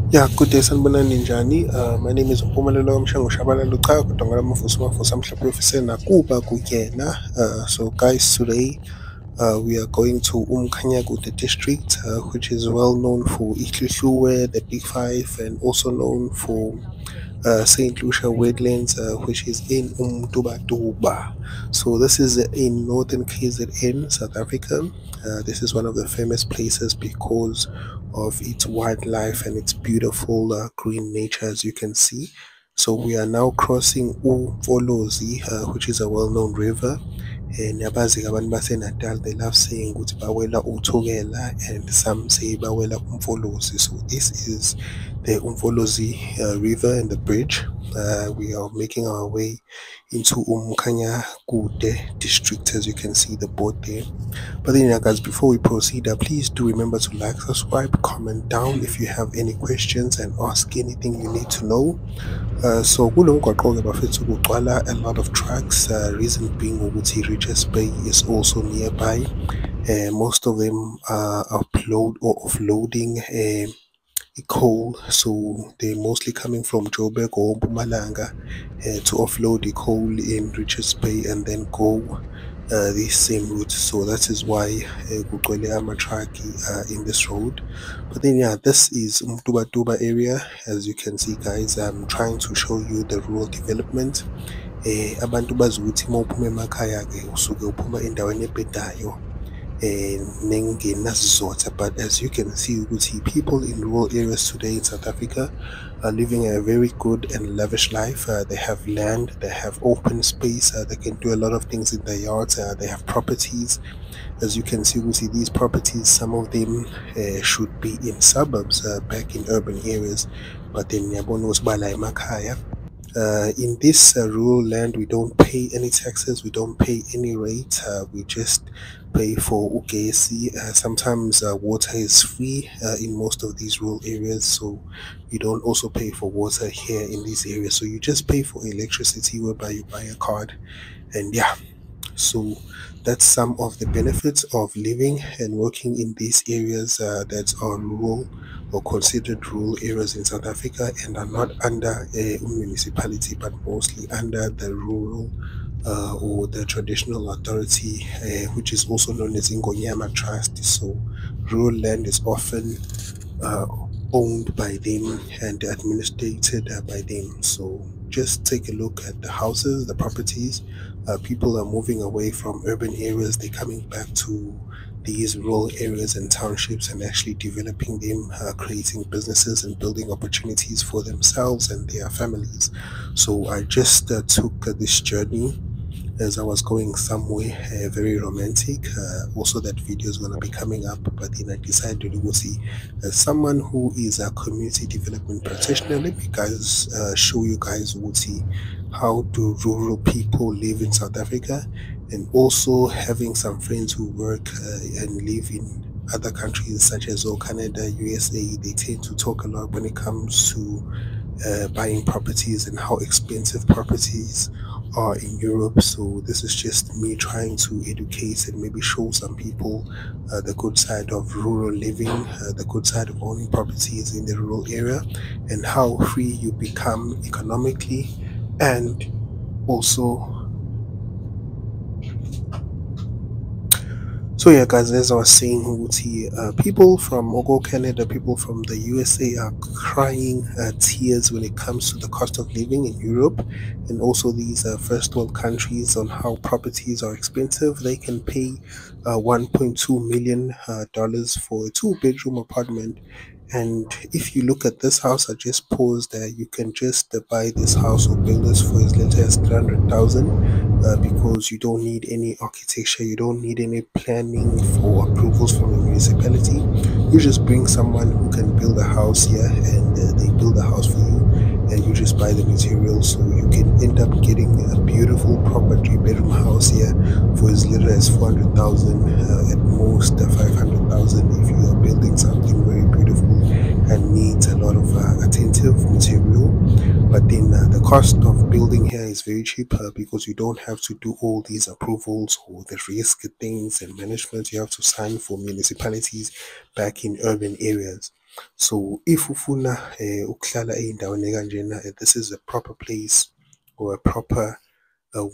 Yeah, good day, sanibonani njani. My name is Mpumelelo Mshango Luca, kutongana mafusa mhlaphe ofisini nakuba kuyena. So guys, today we are going to Mkhanyakude district, which is well known for hluhluwe, the Big Five, and also known for St. Lucia wetlands, which is in Mtubatuba. So this is in northern KZN, South Africa. This is one of the famous places because of its wildlife and its beautiful green nature, as you can see. So we are now crossing Umfolozi, which is a well-known river. Niyabazi abantu baseNatal, they love saying ukuthi bawela uthukela, and some say bawela umfolozi. So this is the Umfolozi river and the bridge. We are making our way into Mkhanyakude district, as you can see the board there. But then, yeah, guys, before we proceed, please do remember to like, subscribe, comment down if you have any questions, and ask anything you need to know. So kulo mgwaqo-ke bafethu kugcwala a lot of trucks, reason being ukuthi Richards Bay is also nearby. Most of them are upload or offloading coal, so they're mostly coming from Joburg or Mpumalanga to offload the coal in Richards Bay and then go this same route. So that is why kugcwele amatraki in this road. But then, yeah, this is Mtubatuba area. As you can see, guys, I'm trying to show you the rural development. Abantu bazi ukuthi uma uphuma emakhaya-ke usuke uphuma endaweni ebhedayo, nengenasizotha. But as you can see, ukuthi people in rural areas today in South Africa are living a very good and lavish life. They have land, they have open space, they can do a lot of things in their yards, they have properties. As you can see, we see these properties, some of them should be in suburbs, back in urban areas, but then yabona ukuthi bala emakhaya. In this rural land, we don't pay any taxes, we don't pay any rate, we just pay for ugesi. Sometimes water is free in most of these rural areas, so you don't also pay for water here in these areas. So you just pay for electricity, whereby you buy a card, and yeah. So that's some of the benefits of living and working in these areas that are rural or considered rural areas in South Africa and are not under a municipality but mostly under the rural or the traditional authority, which is also known as Ingonyama Trust. So rural land is often uh, owned by them and administered by them. So just take a look at the houses, the properties. People are moving away from urban areas, they're coming back to these rural areas and townships and actually developing them, creating businesses and building opportunities for themselves and their families. So I just took this journey as I was going somewhere very romantic. Also, that video is going to be coming up, but then I decided to go see as someone who is a community development practitioner. Let me guys show you guys see how do rural people live in South Africa, and also having some friends who work and live in other countries such as Canada, USA. They tend to talk a lot when it comes to buying properties and how expensive properties are in Europe. So this is just me trying to educate and maybe show some people the good side of rural living, the good side of owning properties in the rural area, and how free you become economically, and also. So yeah, guys, as I was saying, Uti, people from Canada, people from the USA are crying tears when it comes to the cost of living in Europe, and also these first world countries on how properties are expensive. They can pay $1.2 million dollars for a two-bedroom apartment. And if you look at this house, I just paused there. You can just buy this house or build this for as little as 300,000, because you don't need any architecture, you don't need any planning for approvals from a municipality. You just bring someone who can build a house here, and they build a house for you, and you just buy the materials. So you can end up getting a beautiful proper three-bedroom house here for as little as 400,000, at most 500,000 if you are building something very beautiful and needs a lot of attentive material. But then the cost of building here is very cheap, because you don't have to do all these approvals or the risk things and management you have to sign for municipalities back in urban areas. So if ufuna ukuhlala ey'ndaweni ekanjena, this is a proper place or a proper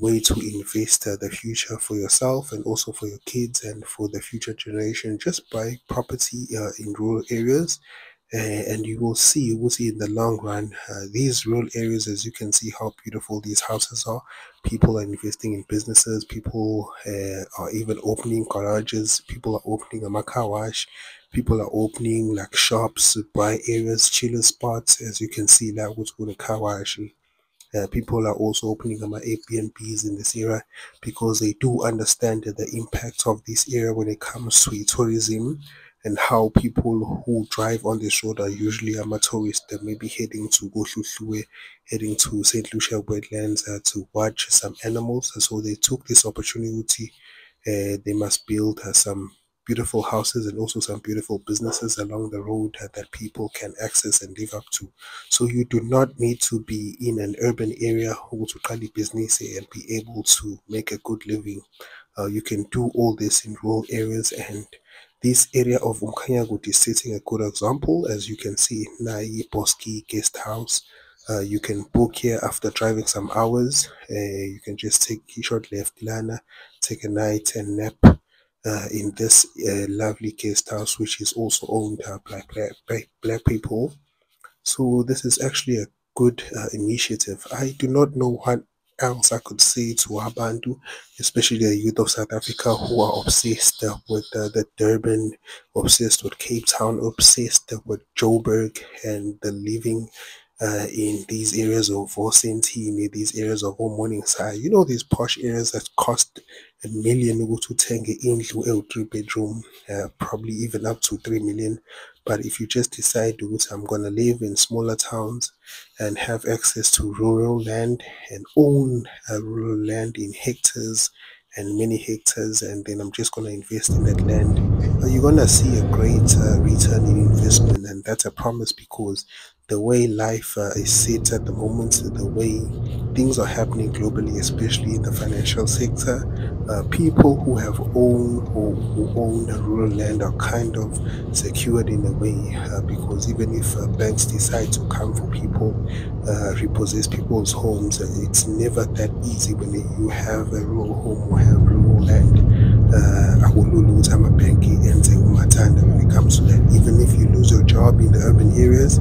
way to invest the future for yourself and also for your kids and for the future generation. Just buy property in rural areas, and you will see in the long run, these rural areas, as you can see how beautiful these houses are. People are investing in businesses. People are even opening garages. People are opening a car wash. People are opening like shops, buy areas, chiller spots. As you can see, that was with a car wash. People are also opening up Airbnbs in this area because they do understand the impact of this area when it comes to tourism, and how people who drive on this road are usually tourists that may be heading to go hluhluwe, heading to St. Lucia wetlands to watch some animals. So they took this opportunity. They must build some beautiful houses and also some beautiful businesses along the road that people can access and live up to. So you do not need to be in an urban area who to carry business and be able to make a good living. You can do all this in rural areas, and this area of Mkhanyakude is setting a good example. As you can see, Nai Boski Guest House. You can book here after driving some hours. You can just take a short left lana, take a night and nap in this lovely guest house, which is also owned by black people. So this is actually a good initiative. I do not know what else I could say to Abantu, especially the youth of South Africa who are obsessed with the Durban, obsessed with Cape Town, obsessed with Joburg and the living in these areas of Vosentine, these areas of Morningside. You know, these posh areas that cost a million to take into a 3 bedroom, probably even up to 3 million. But if you just decide to, I'm gonna live in smaller towns and have access to rural land and own rural land in hectares and many hectares, and then I'm just gonna invest in that land, you're gonna see a great return in investment, and that's a promise because the way life is set at the moment, the way things are happening globally, especially in the financial sector, people who have owned or who own a rural land are kind of secured in a way, because even if banks decide to come for people, repossess people's homes, it's never that easy when you have a rural home or have rural land. Akulula ukuthi amabhenki enze umathanda when it comes to that. Even if you lose your job in the urban areas,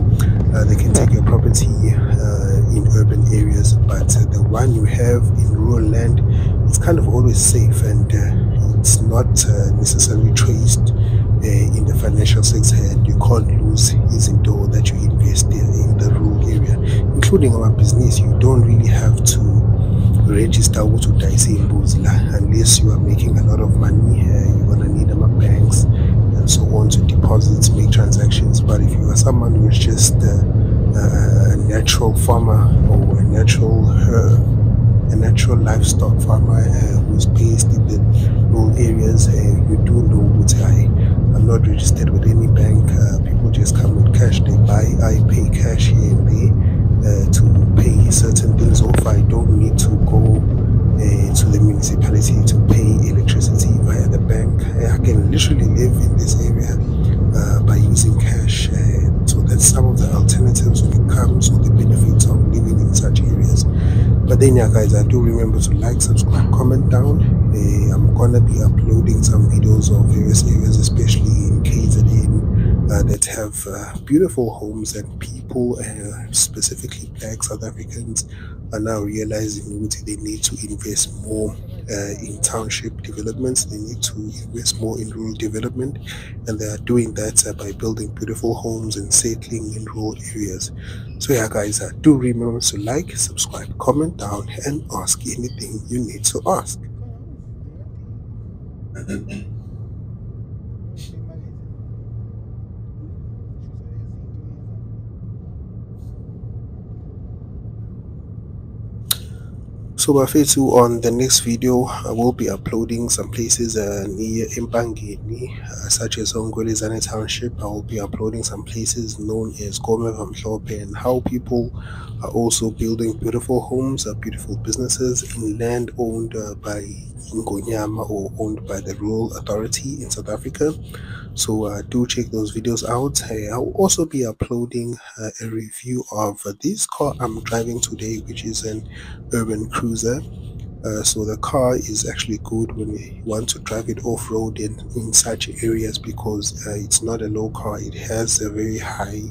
they can take your property in urban areas, but the one you have in rural land, it's kind of always safe, and it's not necessarily traced in the financial sector, and you can't lose izinto that you invest in the rural area, including our business. You don't really have to register to dice in la unless you are making a lot of money. You're gonna need them banks and so on to deposit, make transactions. But if you are someone who is just a natural farmer or a natural livestock farmer who's based in the rural areas, you do know what I'm not registered with any bank. People just come with cash. They buy. I pay cash here and there to pay certain things off. I don't need to go to the municipality to pay electricity via the bank. I can literally live in this area by using cash. So that's some of the alternatives when it comes to the benefits of living in such areas. But then, yeah, guys, I do remember to like, subscribe, comment down. I'm gonna be uploading some videos of various areas, especially in KZN, that have beautiful homes, and people, specifically Black South Africans, are now realizing that they need to invest more in township developments. They need to invest more in rural development, and they are doing that by building beautiful homes and settling in rural areas. So yeah, guys, do remember to like, subscribe, comment down, and ask anything you need to ask. So bafethu, on the next video I will be uploading some places near Impangeni, such as Ongwelezane Township. I will be uploading some places known as Gome Vamhlope and how people are also building beautiful homes, beautiful businesses in land owned by Ingonyama or owned by the rural authority in South Africa. So do check those videos out. I'll also be uploading a review of this car I'm driving today, which is an urban cruiser. So the car is actually good when you want to drive it off-road in such areas, because it's not a low car. It has a very high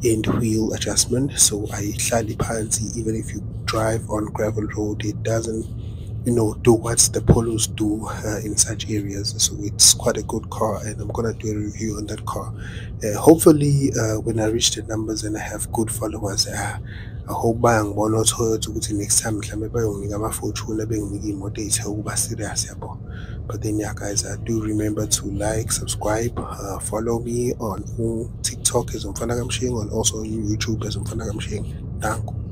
end wheel adjustment, so I slightly pansy. Even if you drive on gravel road, it doesn't do what the polos do in such areas. So it's quite a good car, and I'm gonna do a review on that car. Hopefully, when I reach the numbers and I have good followers, I hope bayangibona oToyota ukuthi next time mhlambe bayonginika ama-fortune benginike imoto ey'the ukuba serious yabo. But then yeah guys, do remember to like, subscribe, follow me on TikTok as Umfana Kamshing, and also on YouTube as Umfana Kamshing. Thank you.